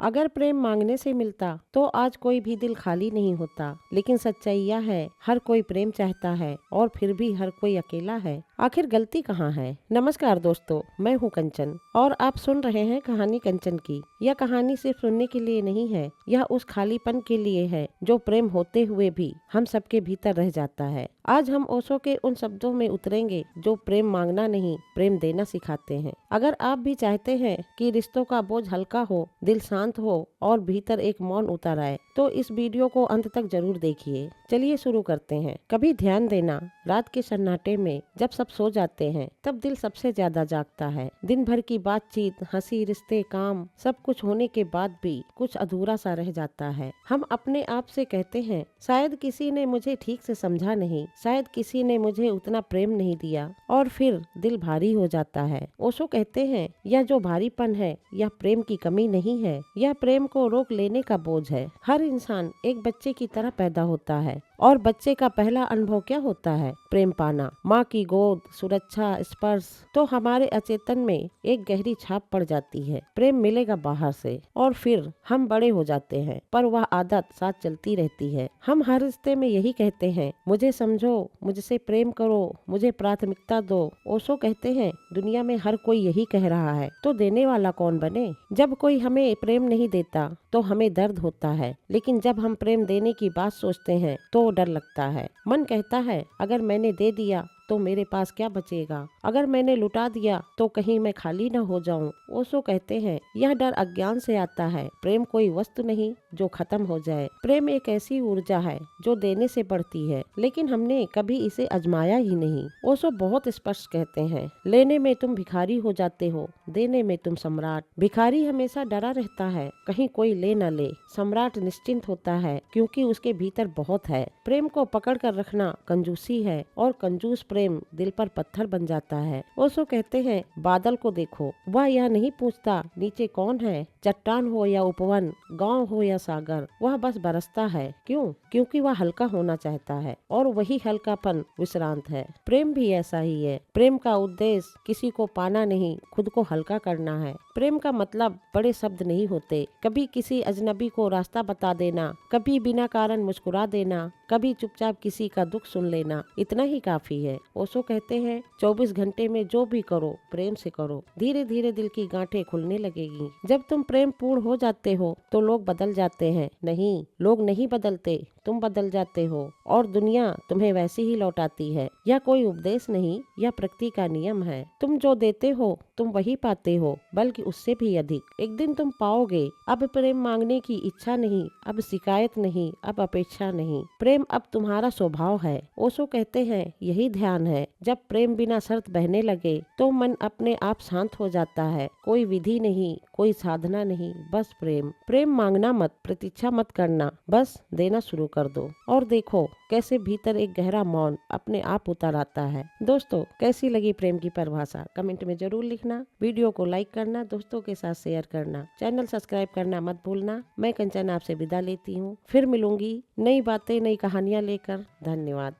अगर प्रेम मांगने से मिलता तो आज कोई भी दिल खाली नहीं होता, लेकिन सच्चाई यह है हर कोई प्रेम चाहता है और फिर भी हर कोई अकेला है। आखिर गलती कहाँ है? नमस्कार दोस्तों, मैं हूँ कंचन और आप सुन रहे हैं कहानी कंचन की। यह कहानी सिर्फ सुनने के लिए नहीं है, यह उस खालीपन के लिए है जो प्रेम होते हुए भी हम सबके भीतर रह जाता है। आज हम ओशो के उन शब्दों में उतरेंगे जो प्रेम मांगना नहीं, प्रेम देना सिखाते हैं। अगर आप भी चाहते हैं कि रिश्तों का बोझ हल्का हो, दिल शांत हो और भीतर एक मौन उतर आए, तो इस वीडियो को अंत तक जरूर देखिए। चलिए शुरू करते हैं। कभी ध्यान देना, रात के सन्नाटे में जब सब सो जाते हैं तब दिल सबसे ज्यादा जागता है। दिन भर की बातचीत, हंसी, रिश्ते, काम सब कुछ होने के बाद भी कुछ अधूरा सा रह जाता है। हम अपने आप से कहते हैं, शायद किसी ने मुझे ठीक से समझा नहीं, शायद किसी ने मुझे उतना प्रेम नहीं दिया, और फिर दिल भारी हो जाता है। ओशो कहते हैं, यह जो भारीपन है यह प्रेम की कमी नहीं है, यह प्रेम को रोक लेने का बोझ है। हर इंसान एक बच्चे की तरह पैदा होता है और बच्चे का पहला अनुभव क्या होता है? प्रेम पाना, माँ की गोद, सुरक्षा, स्पर्श। तो हमारे अचेतन में एक गहरी छाप पड़ जाती है। प्रेम मिलेगा बाहर से और फिर हम बड़े हो जाते हैं, पर वह आदत साथ चलती रहती है। हम हर रिश्ते में यही कहते हैं, मुझे समझो, मुझसे प्रेम करो, मुझे प्राथमिकता दो। ओशो कहते हैं, दुनिया में हर कोई यही कह रहा है, तो देने वाला कौन बने? जब कोई हमें प्रेम नहीं देता तो हमें दर्द होता है, लेकिन जब हम प्रेम देने की बात सोचते हैं तो डर लगता है। मन कहता है, अगर मैंने दे दिया तो मेरे पास क्या बचेगा? अगर मैंने लुटा दिया तो कहीं मैं खाली न हो जाऊं। ओशो कहते हैं, यह डर अज्ञान से आता है। प्रेम कोई वस्तु नहीं जो खत्म हो जाए। प्रेम एक ऐसी ऊर्जा है जो देने से बढ़ती है, लेकिन हमने कभी इसे आजमाया ही नहीं। ओशो बहुत स्पष्ट कहते हैं, लेने में तुम भिखारी हो जाते हो, देने में तुम सम्राट। भिखारी हमेशा डरा रहता है, कहीं कोई ले न ले। सम्राट निश्चिंत होता है क्योंकि उसके भीतर बहुत है। प्रेम को पकड़ कर रखना कंजूसी है और कंजूस प्रेम दिल पर पत्थर बन जाता है। ओशो कहते हैं, बादल को देखो, वह यह नहीं पूछता नीचे कौन है, चट्टान हो या उपवन, गांव हो या सागर, वह बस बरसता है। क्यों? क्योंकि वह हल्का होना चाहता है और वही हल्कापन विश्रांत है। प्रेम भी ऐसा ही है। प्रेम का उद्देश्य किसी को पाना नहीं, खुद को हल्का करना है। प्रेम का मतलब बड़े शब्द नहीं होते। कभी किसी अजनबी को रास्ता बता देना, कभी बिना कारण मुस्कुरा देना, कभी चुपचाप किसी का दुख सुन लेना, इतना ही काफी है। ओशो कहते हैं, 24 घंटे में जो भी करो प्रेम से करो, धीरे धीरे दिल की गांठें खुलने लगेगी। जब तुम प्रेम पूर्ण हो जाते हो तो लोग बदल जाते हैं। नहीं, लोग नहीं बदलते, तुम बदल जाते हो और दुनिया तुम्हें वैसे ही लौटाती है। यह कोई उपदेश नहीं, यह प्रकृति का नियम है। तुम जो देते हो तुम वही पाते हो, बल्कि उससे भी अधिक। एक दिन तुम पाओगे, अब प्रेम मांगने की इच्छा नहीं, अब शिकायत नहीं, अब अपेक्षा नहीं। प्रेम अब तुम्हारा स्वभाव है। ओशो कहते हैं, यही ध्यान है। जब प्रेम बिना शर्त बहने लगे तो मन अपने आप शांत हो जाता है। कोई विधि नहीं, कोई साधना नहीं, बस प्रेम। प्रेम मांगना मत, प्रतीक्षा मत करना, बस देना शुरू कर दो और देखो कैसे भीतर एक गहरा मौन अपने आप उतर आता है। दोस्तों, कैसी लगी प्रेम की परिभाषा? कमेंट में जरूर लिखना। वीडियो को लाइक करना, दोस्तों के साथ शेयर करना, चैनल सब्सक्राइब करना मत भूलना। मैं कंचन आपसे विदा लेती हूँ, फिर मिलूंगी नई बातें, नई कहानियाँ लेकर। धन्यवाद।